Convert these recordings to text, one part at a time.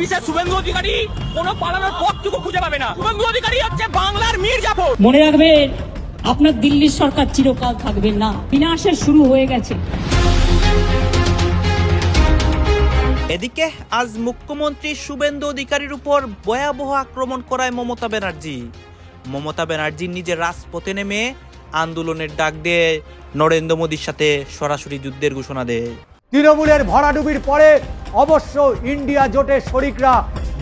বিশেষ শুভেন্দু অধিকারী কোনো পালানোর পথটুকু খুঁজে পাবে না। শুভেন্দু অধিকারী হচ্ছে বাংলার মীর জাফর। মনে রাখবেন, আপনার দিল্লির সরকার চিরকাল থাকবেন না, বিনাশের শুরু হয়ে গেছে। এদিকে আজ মুখ্যমন্ত্রী শুভেন্দু অধিকারীর উপর ভয়াবহ আক্রমণ করায় মমতা ব্যানার্জি। মমতা ব্যানার্জি নিজের রাজপথে নেমে আন্দোলনের ডাক দিয়ে নরেন্দ্র মোদীর সাথে সরাসরি যুদ্ধের ঘোষণা দেয়। তৃণমূলের ভরাডুবির পরে অবশ্য ইন্ডিয়া জোটের শরিকরা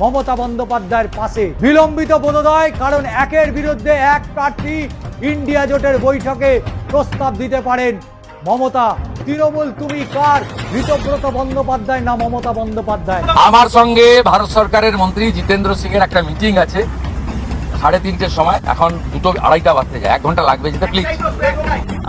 মমতা বন্দ্যোপাধ্যায়ের পাশে। বিলম্বিত বোধোদয়, কারণ একের বিরুদ্ধে এক প্রার্থী ইন্ডিয়া জোটের বৈঠকে প্রস্তাব দিতে পারেন মমতা। তৃণমূল তুমি কার? ঋতব্রত বন্দ্যোপাধ্যায় না মমতা বন্দ্যোপাধ্যায়? আমার সঙ্গে ভারত সরকারের মন্ত্রী জিতেন্দ্র সিং এর একটা মিটিং আছে 3:30-র সময়। এখন 2:30 বাজতে যায়, 1 ঘন্টা লাগবে যেতে। প্লিজ,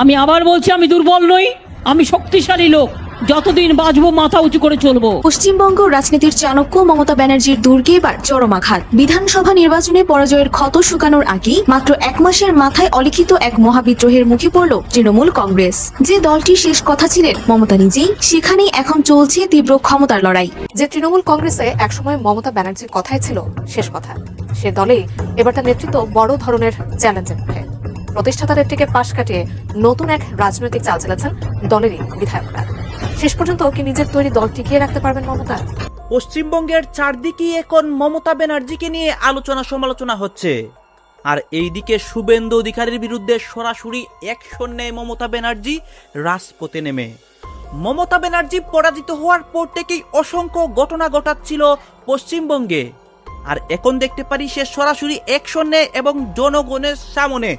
আমি আবার বলছি, আমি দুর্বল নই, আমি শক্তিশালী লোক। যতদিন বাঁচবো মাথা উঁচু করে চলবো। পশ্চিমবঙ্গ রাজনীতির চাণক্য মমতা ব্যানার্জির দুর্গে এবার চরম আঘাত। বিধানসভা নির্বাচনে পরাজয়ের ক্ষত শুকানোর আগেই মাত্র 1 মাসের মাথায় অলিখিত এক মহাবিদ্রোহের মুখে পড়ল তৃণমূল কংগ্রেস। যে দলটির শেষ কথা ছিলেন মমতা নিজেই, সেখানেই এখন চলছে তীব্র ক্ষমতার লড়াই। যে তৃণমূল কংগ্রেসে একসময় মমতা ব্যানার্জির কথাই ছিল শেষ কথা, সে দলেই এবার তার নেতৃত্ব বড় ধরনের চ্যালেঞ্জের মুখে। প্রতিষ্ঠাতা নেত্রীকে পাশ কাটিয়ে নতুন এক রাজনৈতিক চাল চালাচ্ছেন দলেরই বিধায়করা। শেষ পর্যন্ত কি নিজের তৈরি দল টিকিয়ে রাখতে পারবেন মমতা? পশ্চিমবঙ্গের চারদিকেই এখন মমতা ব্যানার্জিকে নিয়ে আলোচনা সমালোচনা হচ্ছে। আর এইদিকে শুভেন্দু অধিকারীর বিরুদ্ধে সরাসরি অ্যাকশন নেয় মমতা ব্যানার্জি রাজপথে নেমে। মমতা ব্যানার্জি পরাজিত হওয়ার পর থেকেই অসংখ্য ঘটনা ঘটাচ্ছিল পশ্চিমবঙ্গে। আর এখন দেখতে পারি সে সরাসরি অ্যাকশন নেয় এবং জনগণের সামনে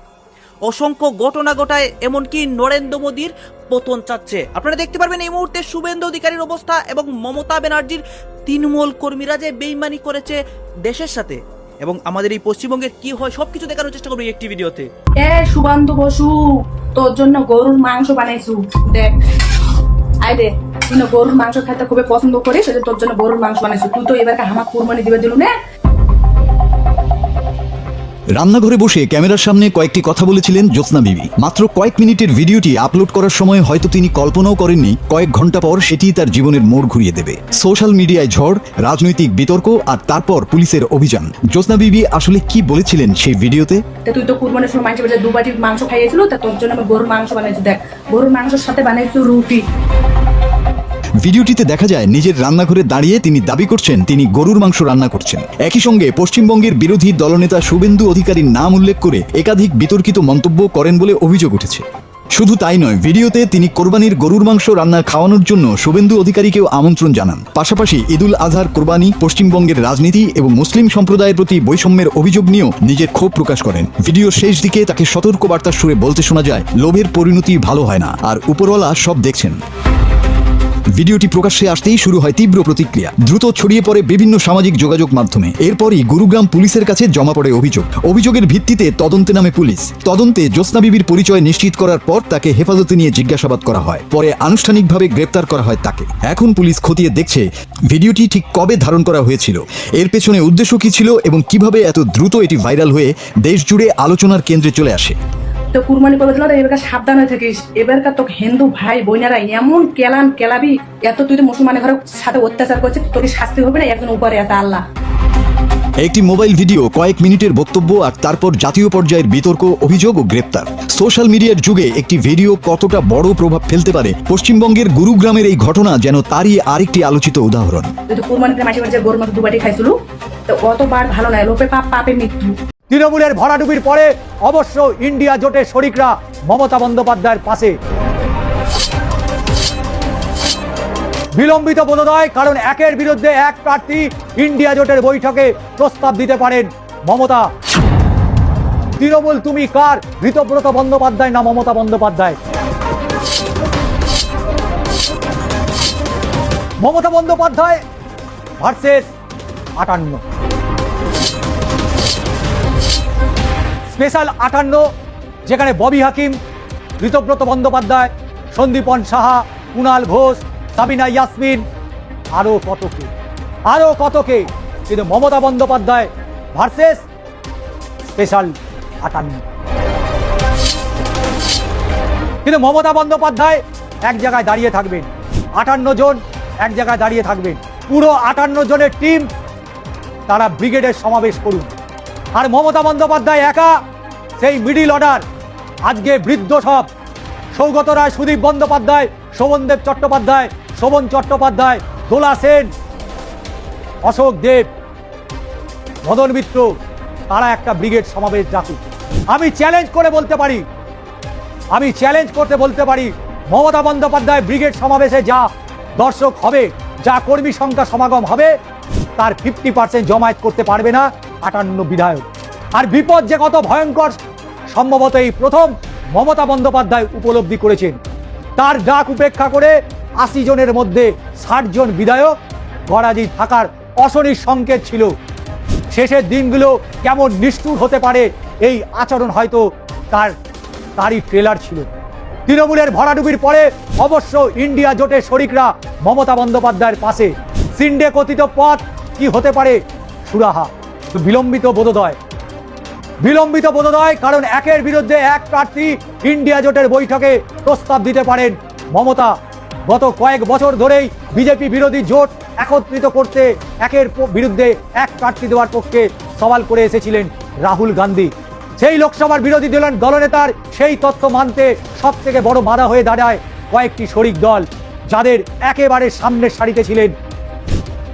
অসংখ্য ঘটনা ঘটায়, এমনকি নরেন্দ্র মোদীর পতন চাচ্ছে। আপনারা দেখতে পারবেন এই মুহূর্তে শুভেন্দু অধিকারীর অবস্থা এবং মমতা ব্যানার্জির তৃণমূল কর্মীরা যে বেইমানি করেছে দেশের সাথে, এবং আমাদের এই পশ্চিমবঙ্গের কি হয় সবকিছু দেখানোর চেষ্টা করবো একটি ভিডিওতে। সুবান্ত বসু, তোর জন্য গরুর মাংস বানাইছু, দেখ আই দে। তুই না গরুর মাংস খাইতে খুবই পছন্দ করিস, সেটা তোর জন্য গরুর মাংস বানাইছু। তুই তো এবার হামা কুরবানি দিবে দিলু না। রান্নাঘরে বসে ক্যামেরার সামনে কয়েকটি কথা বলেছিলেন জ্যোৎস্না বিবি। মাত্র কয়েক মিনিটের ভিডিওটি আপলোড করার সময় হয়তো তিনি কল্পনাও করেননি কয়েক ঘন্টা পর সেটি তার জীবনের মোড় ঘুরিয়ে দেবে। সোশ্যাল মিডিয়ায় ঝড়, রাজনৈতিক বিতর্ক আর তারপর পুলিশের অভিযান। জ্যোৎস্না বিবি আসলে কি বলেছিলেন সেই ভিডিওতে? তুই তো কুরবানির সময় মানুষ বাজারে 2 বাটি মাংস খাইয়েছিল, তা তোর জন্য আমি গরুর মাংস বানাইছি। দেখ, গরুর মাংসের সাথে বানাইছি রুটি। ভিডিওটিতে দেখা যায় নিজের রান্নাঘরে দাঁড়িয়ে তিনি দাবি করছেন তিনি গরুর মাংস রান্না করছেন। একই সঙ্গে পশ্চিমবঙ্গের বিরোধী দলনেতা শুভেন্দু অধিকারীর নাম উল্লেখ করে একাধিক বিতর্কিত মন্তব্য করেন বলে অভিযোগ উঠেছে। শুধু তাই নয়, ভিডিওতে তিনি কোরবানির গরুর মাংস রান্না খাওয়ানোর জন্য শুভেন্দু অধিকারীকেও আমন্ত্রণ জানান। পাশাপাশি ঈদুল আজহার কোরবানি, পশ্চিমবঙ্গের রাজনীতি এবং মুসলিম সম্প্রদায়ের প্রতি বৈষম্যের অভিযোগ নিয়েও নিজের ক্ষোভ প্রকাশ করেন। ভিডিওর শেষ দিকে তাকে সতর্কবার্তার সুরে বলতে শোনা যায়, লোভের পরিণতি ভালো হয় না, আর উপরওয়ালা সব দেখছেন। ভিডিওটি প্রকাশ্যে আসতেই শুরু হয় তীব্র প্রতিক্রিয়া, দ্রুত ছড়িয়ে পড়ে বিভিন্ন সামাজিক যোগাযোগ মাধ্যমে। এরপরই গুরুগ্রাম পুলিশের কাছে জমা পড়ে অভিযোগ। অভিযোগের ভিত্তিতে তদন্তে নামে পুলিশ। তদন্তে জ্যোৎস্না বিবির পরিচয় নিশ্চিত করার পর তাকে হেফাজতে নিয়ে জিজ্ঞাসাবাদ করা হয়। পরে আনুষ্ঠানিকভাবে গ্রেপ্তার করা হয় তাকে। এখন পুলিশ খতিয়ে দেখছে ভিডিওটি ঠিক কবে ধারণ করা হয়েছিল, এর পেছনে উদ্দেশ্য কি ছিল এবং কিভাবে এত দ্রুত এটি ভাইরাল হয়ে দেশ জুড়ে আলোচনার কেন্দ্রে চলে আসে। তো কুরবানি করবে দিল, এবারকার সাবধান হয়ে থাকিস। এবারকার তোকে হিন্দু ভাই বোনেরা এমন কেলাবি, এত তুই তো মুসলমানের ঘরের সাথে অত্যাচার করছিস, তোর শাস্তি হবে না। একজন উপরে আছে আল্লাহ। একটি মোবাইল ভিডিও, কয়েক মিনিটের বক্তব্য আর তারপর জাতীয় পর্যায়ের বিতর্ক, অভিযোগ ও গ্রেপ্তার। সোশ্যাল মিডিয়ার যুগে একটি ভিডিও কতটা বড় প্রভাব ফেলতে পারে, পশ্চিমবঙ্গের গুরুগ্রামের এই ঘটনা যেন তারই আরেকটি আলোচিত উদাহরণ। তুই তো কুরবানিতে মাসে মাসে গরুর মাংস 2 বাটি খাইছিল, তো অতবার ভালো নয়। লোপে পাপ, পাপে মৃত্যু। তৃণমূলের ভরাডুবির পরে অবশ্য ইন্ডিয়া জোটের শরিকরা মমতা বন্দ্যোপাধ্যায়ের পাশে। বিলম্বিত বোধোদয়, কারণ একের বিরুদ্ধে এক প্রার্থী ইন্ডিয়া জোটের বৈঠকে প্রস্তাব দিতে পারেন মমতা। তৃণমূল তুমি কার? ঋতব্রত বন্দ্যোপাধ্যায় না মমতা বন্দ্যোপাধ্যায়? মমতা বন্দ্যোপাধ্যায় ভার্সেস 58। স্পেশাল 58, যেখানে ববি হাকিম, ঋতব্রত বন্দ্যোপাধ্যায়, সন্দীপন সাহা, কুণাল ঘোষ, সাবিনা ইয়াসমিন, আরও কতকে। কিন্তু মমতা বন্দ্যোপাধ্যায় ভার্সেস স্পেশাল 58। কিন্তু মমতা বন্দ্যোপাধ্যায় এক জায়গায় দাঁড়িয়ে থাকবেন, 58 জন এক জায়গায় দাঁড়িয়ে থাকবেন। পুরো 58 জনের টিম তারা ব্রিগেডের সমাবেশ করুন। আর মমতা বন্দ্যোপাধ্যায় একা সেই মিডিল অর্ডার, আজকে বৃদ্ধ সব সৌগত রায়, সুদীপ বন্দ্যোপাধ্যায়, শোভনদেব চট্টোপাধ্যায়, শোভন চট্টোপাধ্যায়, দোলা সেন, অশোক দেব, মদন মিত্র, তারা একটা ব্রিগেড সমাবেশ ডাকুক। আমি চ্যালেঞ্জ করে বলতে পারি, মমতা বন্দ্যোপাধ্যায় ব্রিগেড সমাবেশে যা দর্শক হবে, যা কর্মী সংখ্যা সমাগম হবে, তার 50% জমায়েত করতে পারবে না 58 বিধায়ক। আর বিপদ যে কত ভয়ঙ্কর সম্ভবত এই প্রথম মমতা বন্দ্যোপাধ্যায় উপলব্ধি করেছেন। তার ডাক উপেক্ষা করে 80 জনের মধ্যে 60 জন বিধায়ক গরাজি থাকার অশনির সংকেত ছিল। শেষের দিনগুলো কেমন নিষ্ঠুর হতে পারে এই আচরণ হয়তো তারই ট্রেলার ছিল। তৃণমূলের ভরাডুবির পরে অবশ্য ইন্ডিয়া জোটের শরিকরা মমতা বন্দ্যোপাধ্যায়ের পাশে। সিন্ডে কথিত পথ কি হতে পারে সুরাহা। বিলম্বিত বোধোদয়, কারণ একের বিরুদ্ধে এক প্রার্থী ইন্ডিয়া জোটের বৈঠকে প্রস্তাব দিতে পারেন মমতা। গত কয়েক বছর ধরেই বিজেপি বিরোধী জোট একত্রিত করতে একের বিরুদ্ধে এক প্রার্থী দেওয়ার পক্ষে সওয়াল করে এসেছিলেন রাহুল গান্ধী। সেই লোকসভার বিরোধী দলনেতার সেই তথ্য মানতে সব থেকে বড় বাধা হয়ে দাঁড়ায় কয়েকটি শরিক দল, যাদের একেবারে সামনের সারিতে ছিলেন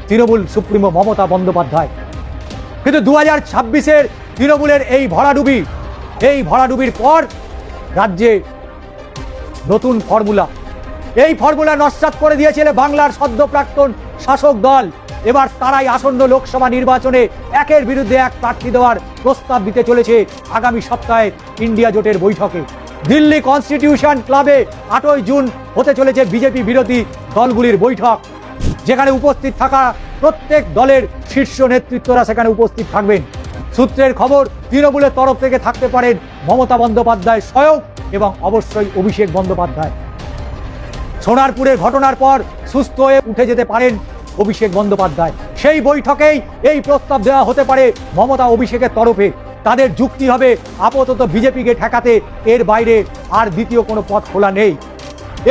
তৃণমূল সুপ্রিমো মমতা বন্দ্যোপাধ্যায়। কিন্তু 2026-এর তৃণমূলের এই ভরাডুবির পর রাজ্যে নতুন ফর্মুলা, এই ফর্মুলা নস্যাৎ করে দিয়েছিল বাংলার সদ্য প্রাক্তন শাসক দল। এবার তারাই আসন্ন লোকসভা নির্বাচনে একের বিরুদ্ধে এক প্রার্থী দেওয়ার প্রস্তাব দিতে চলেছে আগামী সপ্তাহে ইন্ডিয়া জোটের বৈঠকে। দিল্লি কনস্টিটিউশন ক্লাবে 8ই জুন হতে চলেছে বিজেপি বিরোধী দলগুলির বৈঠক, যেখানে উপস্থিত থাকা প্রত্যেক দলের শীর্ষ নেতৃত্বরা সেখানে উপস্থিত থাকবেন। সূত্রের খবর, তৃণমূলের তরফ থেকে থাকতে পারেন মমতা বন্দ্যোপাধ্যায় স্বয়ং এবং অবশ্যই অভিষেক বন্দ্যোপাধ্যায়। সোনারপুরের ঘটনার পর সুস্থ হয়ে উঠে যেতে পারেন অভিষেক বন্দ্যোপাধ্যায়। সেই বৈঠকেই এই প্রস্তাব দেওয়া হতে পারে মমতা অভিষেকের তরফে। তাদের যুক্তি হবে আপাতত বিজেপিকে ঠেকাতে এর বাইরে আর দ্বিতীয় কোনো পথ খোলা নেই।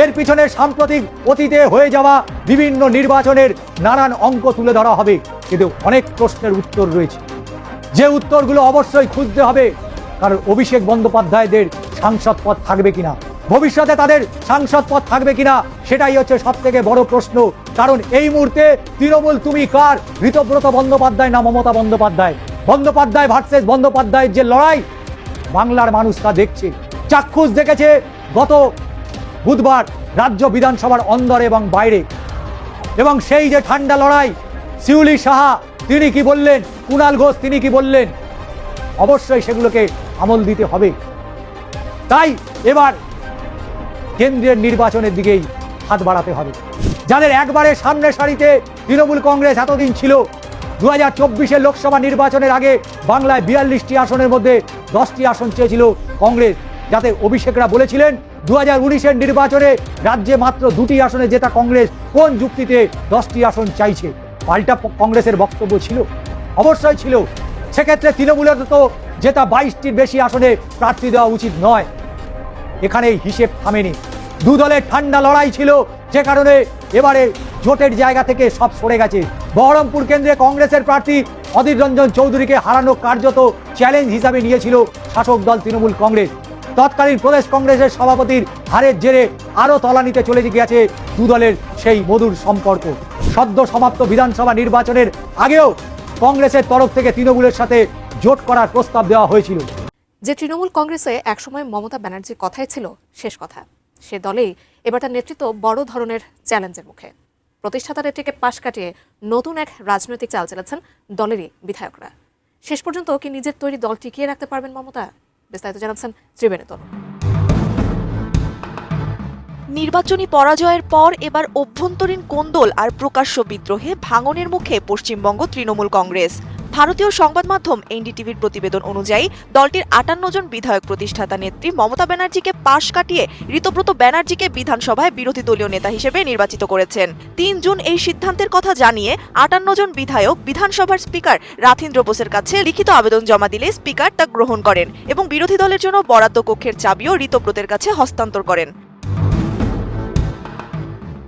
এর পিছনে সাম্প্রতিক অতীতে হয়ে যাওয়া বিভিন্ন নির্বাচনের নানান অঙ্ক তুলে ধরা হবে, কিন্তু অনেক প্রশ্নের উত্তর রয়েছে, যে উত্তরগুলো অবশ্যই খুঁজতে হবে। কারণ অভিষেক বন্দ্যোপাধ্যায়দের সাংসদ পদ থাকবে কিনা, ভবিষ্যতে তাদের সাংসদ পদ থাকবে কিনা, সেটাই হচ্ছে সব থেকে বড় প্রশ্ন। কারণ এই মুহূর্তে তৃণমূল তুমি কার, ঋতব্রত বন্দ্যোপাধ্যায় না মমতা বন্দ্যোপাধ্যায় ভার্সেস বন্দ্যোপাধ্যায়ের যে লড়াই, বাংলার মানুষ তা দেখছে, চাক্ষুষ দেখেছে গত বুধবার রাজ্য বিধানসভার অন্দরে এবং বাইরে। এবং সেই যে ঠান্ডা লড়াই, শিউলি সাহা তিনি কি বললেন, কুণাল ঘোষ তিনি কি বললেন, অবশ্যই সেগুলোকে আমল দিতে হবে। তাই এবার কেন্দ্রের নির্বাচনের দিকেই হাত বাড়াতে হবে। যাদের একবারে সামনের সারিতে তৃণমূল কংগ্রেস এতদিন ছিল, 2024-এর লোকসভা নির্বাচনের আগে বাংলায় 42টি আসনের মধ্যে 10টি আসন চেয়েছিল কংগ্রেস, যাতে অভিষেকরা বলেছিলেন 2019-এর নির্বাচনে রাজ্যে মাত্র 2টি আসনে জেতা কংগ্রেস কোন যুক্তিতে 10টি আসন চাইছে। পাল্টা কংগ্রেসের বক্তব্য ছিল, অবশ্যই ছিল। সেক্ষেত্রে তৃণমূলের তো জেতা 22টির বেশি আসনে প্রার্থী দেওয়া উচিত নয়। এখানে হিসেব থামেনি, দু দলের ঠান্ডা লড়াই ছিল, যে কারণে এবারে জোটের জায়গা থেকে সব সরে গেছে। বহরমপুর কেন্দ্রে কংগ্রেসের প্রার্থী অধীর রঞ্জন চৌধুরীকে হারানো কার্যত চ্যালেঞ্জ হিসাবে নিয়েছিল শাসক দল তৃণমূল কংগ্রেস। তৎকালীন প্রদেশ কংগ্রেসের সভাপতির হারের জেরে আরও তলানিতে চলে গেছে দু দলের সেই মধুর সম্পর্ক। সদ্য সমাপ্ত বিধানসভা নির্বাচনের আগেও কংগ্রেসের তরফ থেকে তৃণমূলের সাথে জোট করার প্রস্তাব দেওয়া হয়েছিল। যে তৃণমূল কংগ্রেসে একসময় মমতা ব্যানার্জির কথাই ছিল শেষ কথা, সে দলেই এবার তার নেতৃত্ব বড় ধরনের চ্যালেঞ্জের মুখে। প্রতিষ্ঠাতা নেত্রীকে পাশ কাটিয়ে নতুন এক রাজনৈতিক চাল চালাচ্ছেন দলেরই বিধায়করা। শেষ পর্যন্ত কি নিজের তৈরি দল টিকিয়ে রাখতে পারবেন মমতা? বিস্তারিত জানাচ্ছেন ত্রিবেণী তনু। নির্বাচনী পরাজয়ের পর এবার অভ্যন্তরীণ কোন্দল আর প্রকাশ্য বিদ্রোহে ভাঙনের মুখে পশ্চিমবঙ্গ তৃণমূল কংগ্রেস। ভারতীয় সংবাদ মাধ্যম এনডিটিভির প্রতিবেদন অনুযায়ী দলটির 58 জন বিধায়ক প্রতিষ্ঠাতা নেত্রী মমতা ব্যানার্জিকে পাশ কাটিয়ে ঋতব্রত ব্যানার্জিকে বিধানসভায় বিরোধী দলীয় নেতা হিসেবে নির্বাচিত করেছেন। 3 জুন এই সিদ্ধান্তের কথা জানিয়ে 58 জন বিধায়ক বিধানসভার স্পিকার রাথীন্দ্র বোসের কাছে লিখিত আবেদন জমা দিলে স্পিকার তা গ্রহণ করেন এবং বিরোধী দলের জন্য বরাদ্দ কক্ষের চাবিও ঋতব্রতের কাছে হস্তান্তর করেন।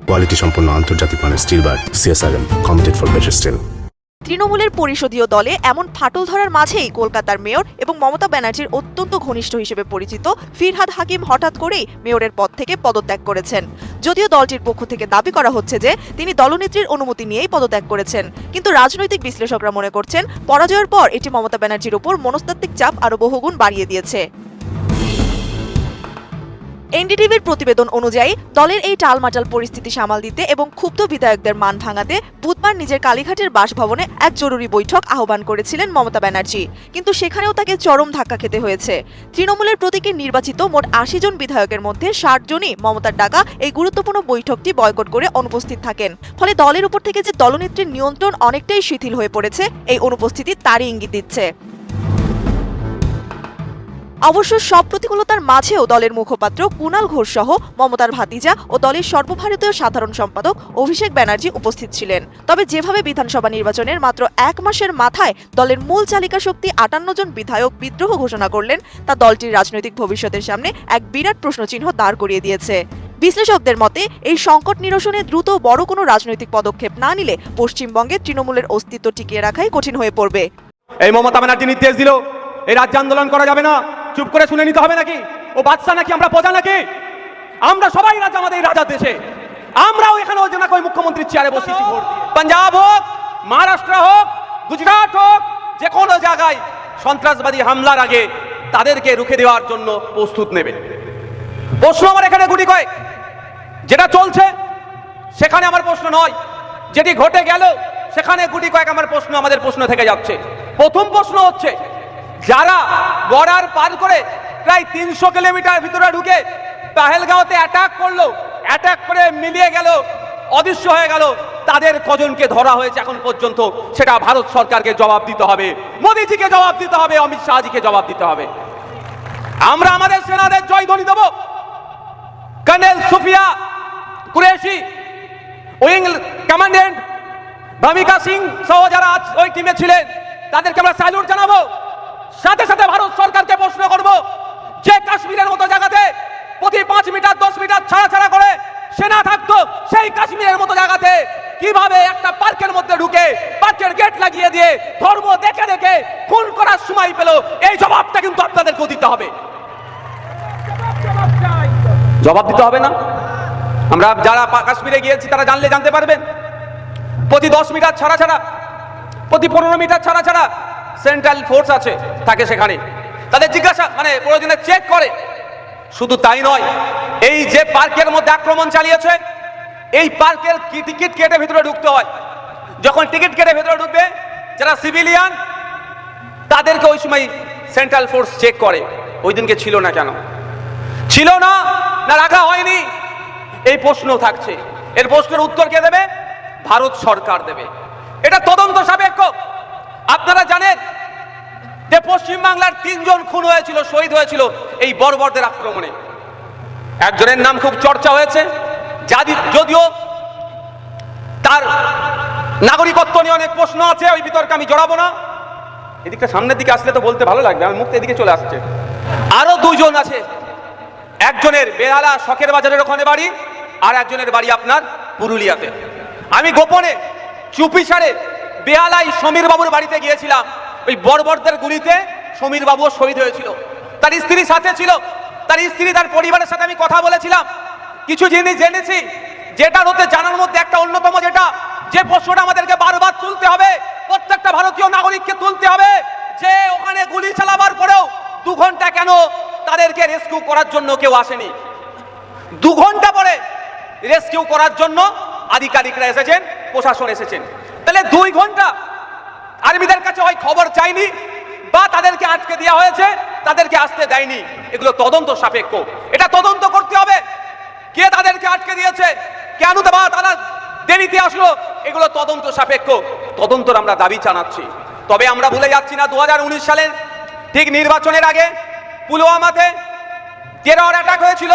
কোয়ালিটি সম্পন্ন আন্তর্জাতিক মানের still bar, CSRM, committed for better still. তৃণমূলের পরিষদীয় দলে এমন ফাটল ধরার মাঝেই কলকাতার মেয়র এবং মমতা ব্যানার্জির অত্যন্ত ঘনিষ্ঠ হিসেবে পরিচিত ফিরহাদ হাকিম হঠাৎ করেই মেয়রের পদ থেকে পদত্যাগ করেছেন। যদিও দলটির পক্ষ থেকে দাবি করা হচ্ছে যে তিনি দলনেত্রীর অনুমতি নিয়েই পদত্যাগ করেছেন, কিন্তু রাজনৈতিক বিশ্লেষকরা মনে করছেন পরাজয়ের পর এটি মমতা ব্যানার্জির উপর মনস্তাত্ত্বিক চাপ আরও বহুগুণ বাড়িয়ে দিয়েছে। এনডিটিভির প্রতিবেদন অনুযায়ী দলের এই টালমাটাল পরিস্থিতি সামাল দিতে এবং ক্ষুব্ধ বিধায়কদের মান ভাঙাতে বুধবার নিজের কালীঘাটের বাসভবনে এক জরুরি বৈঠক আহ্বান করেছিলেন মমতা ব্যানার্জি, কিন্তু সেখানেও তাকে চরম ধাক্কা খেতে হয়েছে। তৃণমূলের প্রতীকে নির্বাচিত মোট ৮০ জন বিধায়কের মধ্যে ৬০ জনই মমতার ডাকা এই গুরুত্বপূর্ণ বৈঠকটি বয়কট করে অনুপস্থিত থাকেন। ফলে দলের উপর থেকে যে দলনেত্রীর নিয়ন্ত্রণ অনেকটাই শিথিল হয়ে পড়েছে, এই অনুপস্থিতি তারই ইঙ্গিত দিচ্ছে। অবশ্য সব প্রতিকূলতার মাঝেও দলের মুখপাত্র কুণাল ঘোষ সহ মমতার ভাতিজা ও দলের সর্বভারতীয় সাধারণ সম্পাদক অভিষেক ব্যানার্জি উপস্থিত ছিলেন। তবে যেভাবে বিধানসভা নির্বাচনের মাত্র ১ মাসের মাথায় দলের মূল চালিকা শক্তি ৫৮ জন বিধায়ক বিদ্রোহ ঘোষণা করলেন, তা দলটির রাজনৈতিক ভবিষ্যতের সামনে এক বিরাট প্রশ্নচিহ্ন দাঁড় করিয়ে দিয়েছে। বিশ্লেষকদের মতে এই সংকট নিরসনে দ্রুত বড় কোনো রাজনৈতিক পদক্ষেপ না নিলে পশ্চিমবঙ্গে তৃণমূলের অস্তিত্ব টিকিয়ে রাখাই কঠিন হয়ে পড়বে। এই মমতা ব্যানার্জি নির্দেশ দিল এই রাজ্য আন্দোলন করা যাবে না, চুপ করে শুনে নিতে হবে নাকি? ও বাদশা নাকি আমরা প্রজা নাকি? আমরা সবাই রাজা, আমাদের এই রাজার দেশে। আমরাও এখানে ওই জন্য মুখ্যমন্ত্রীর চেয়ারে বসেছি ভোট দিয়ে। পাঞ্জাব হোক, মহারাষ্ট্র হোক, গুজরাট হোক, যে কোনো জায়গায় সন্ত্রাসবাদী হামলার আগে তাদেরকে রুখে দেওয়ার জন্য প্রস্তুত নেবে। প্রশ্ন আমার এখানে গুটি কয়েক, যেটা চলছে সেখানে আমার প্রশ্ন নয়, যেটি ঘটে গেল সেখানে গুটি কয়েক আমার প্রশ্ন, আমাদের প্রশ্ন থেকে যাচ্ছে। প্রথম প্রশ্ন হচ্ছে, যারা বর্ডার পার করে প্রায় ৩০০ কিলোমিটার ভিতরে ঢুকে পেহেলগাঁওতে অ্যাটাক করলো, অ্যাটাক করে মিলিয়ে গেল, অদৃশ্য হয়ে গেল, তাদের কজনকে ধরা হয়েছে এখন পর্যন্ত? সেটা ভারত সরকারকে জবাব দিতে হবে, মোদীজিকে জবাব দিতে হবে, অমিত শাহজিকে জবাব দিতে হবে। আমরা আমাদের সেনাদের জয়ধ্বনি দেব। Colonel Sofiya Qureshi, wing commandant Bhumika Singh সহ যারা ওই টিমে ছিলেন, তাদেরকে আমরা স্যালুট জানাবো। সাথে সাথে ভারত সরকারকে প্রশ্ন করব, যে কাশ্মীরের মতো জায়গাতে প্রতি ৫ মিটার ১০ মিটার ছাড়া ছাড়া করে সেনা থাকতো, সেই কাশ্মীরের মতো জায়গাতে কিভাবে একটা পার্কের মধ্যে ঢুকে পার্কের গেট লাগিয়ে দিয়ে ধর্ম দেখে দেখে খুন করার সময় পেল? এই জবাবটা কিন্তু আপনাদেরকেও দিতে হবে। জবাব দিতে হবে না? আমরা যারা কাশ্মীরে গিয়েছি তারা জানতে পারবেন, প্রতি ১০ মিটার ছাড়া ছাড়া, প্রতি ১৫ মিটার ছাড়া ছাড়া সেন্ট্রাল ফোর্স আছে, থাকে সেখানে। তাদের জিজ্ঞাসা প্রয়োজনে চেক করে। শুধু তাই নয়, এই যে পার্কের মধ্যে আক্রমণ চালিয়েছে, এই পার্কের টিকিট কেটে ভিতরে ঢুকতে হয়। যখন টিকিট কেটে ভিতরে ঢুকবে যারা সিভিলিয়ান, তাদেরকে ওই সময় সেন্ট্রাল ফোর্স চেক করে। ওই দিনকে ছিল না কেন? ছিল না, না রাখা হয়নি? এই প্রশ্ন থাকছে। এর প্রশ্নের উত্তর কে দেবে? ভারত সরকার দেবে। এটা তদন্ত সাপেক্ষ। আপনারা জানেন যে পশ্চিমবাংলার ৩ জন খুন হয়েছিল, শহীদ হয়েছিল এই বর্বরদের আক্রমণে। একজনের নাম খুব চর্চা হয়েছে, যদিও তার নাগরিকত্ব নিয়ে অনেক প্রশ্ন আছে, ওই বিতর্কে আমি জড়াবো না। এদিকে সামনের দিকে আসলে তো বলতে ভালো লাগবে, আমার মুখ এদিকে চলে আসছে। আরো ২ জন আছে, একজনের বেহালা শখের বাজারের ওখানে বাড়ি, আর একজনের বাড়ি আপনার পুরুলিয়াতে। আমি গোপনে চুপি সারে বেহালায় সমীর বাবুর বাড়িতে গিয়েছিলাম। ওই বর্বরদের গুলিতে সমীর বাবুও শহীদ হয়েছিল, তার স্ত্রী সাথে ছিল। তার স্ত্রী, তার পরিবারের সাথে আমি কথা বলেছিলাম, কিছু জিনিস জেনেছি। যেটার হতে জানার মধ্যে একটা অন্যতম, যে প্রশ্নটা আমাদেরকে বারবার তুলতে হবে, প্রত্যেকটা ভারতীয় নাগরিককে তুলতে হবে, যে ওখানে গুলি চালাবার পরেও 2 ঘন্টা কেন তাদেরকে রেস্কিউ করার জন্য কেউ আসেনি? 2 ঘন্টা পরে রেস্কিউ করার জন্য আধিকারিকরা এসেছেন, প্রশাসন এসেছেন। তাহলে 2 ঘন্টা আর্মিদের কাছে হয় খবর চাইনি, বা তাদেরকে আটকে দেওয়া হয়েছে, তাদেরকে আসতে দেয়নি। এগুলো তদন্ত সাপেক্ষ, এটা তদন্ত করতে হবে। কে তাদেরকে আটকে দিয়েছে, কেন তারা দেরিতে আসলো, এগুলো তদন্ত সাপেক্ষ। তদন্তর আমরা দাবি জানাচ্ছি। তবে আমরা ভুলে যাচ্ছি না, 2019 সালের ঠিক নির্বাচনের আগে পুলওয়ামাতে টেরর অ্যাটাক হয়েছিল।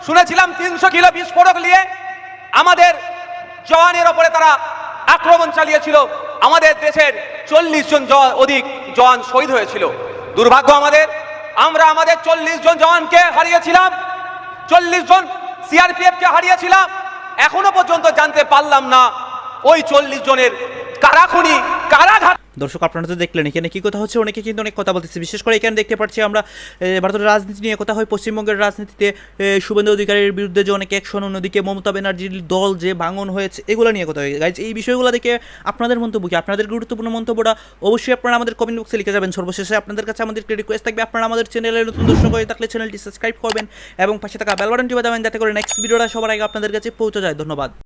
শুনেছিলাম 300 কিলো বিস্ফোরক নিয়ে আমাদের জওয়ানের ওপরে তারা আক্রমণ চালিয়েছিল। আমাদের দেশের 40 জন অধিক জওয়ান শহীদ হয়েছিল। দুর্ভাগ্য আমরা আমাদের 40 জন জওয়ানকে হারিয়েছিলাম, 40 জন সিআরপিএফ কে হারিয়েছিলাম। এখনো পর্যন্ত জানতে পারলাম না ওই 40 জনের কারাখুনি কারাঘাত। দর্শক আপনারা তো দেখলেন এখানে কি কথা হচ্ছে, অনেকে কিন্তু অনেক কথা বলতেছে। বিশেষ করে এখানে দেখতে পাচ্ছি আমরা ভারতের রাজনীতি নিয়ে কথা হয়, পশ্চিমবঙ্গের রাজনীতিতে শুভেন্দু অধিকারীর বিরুদ্ধে যে অনেক অ্যাকশন, অন্যদিকে মমতা ব্যানার্জির দল যে ভাঙন হয়েছে, এগুলো নিয়ে কথা হয়। গাইজ, এই বিষয়গুলো দেখে আপনাদের মন্তব্য কি? আপনাদের গুরুত্বপূর্ণ মন্তব্যটা অবশ্যই আপনারা আমাদের কমেন্ট বক্সে লিখে যাবেন। সর্বশেষে আপনাদের কাছে আমাদের একটি রিকোয়েস্ট থাকবে, আপনারা আমাদের চ্যানেলে নতুন দর্শক হয়ে থাকলে চ্যানেলটি সাবস্ক্রাইব করবেন এবং পাশে থাকা বেল বাটনটি বাজাবেন, যাতে করে নেক্সট ভিডিওটা সবার আগে আপনাদের কাছে পৌঁছে যায়। ধন্যবাদ।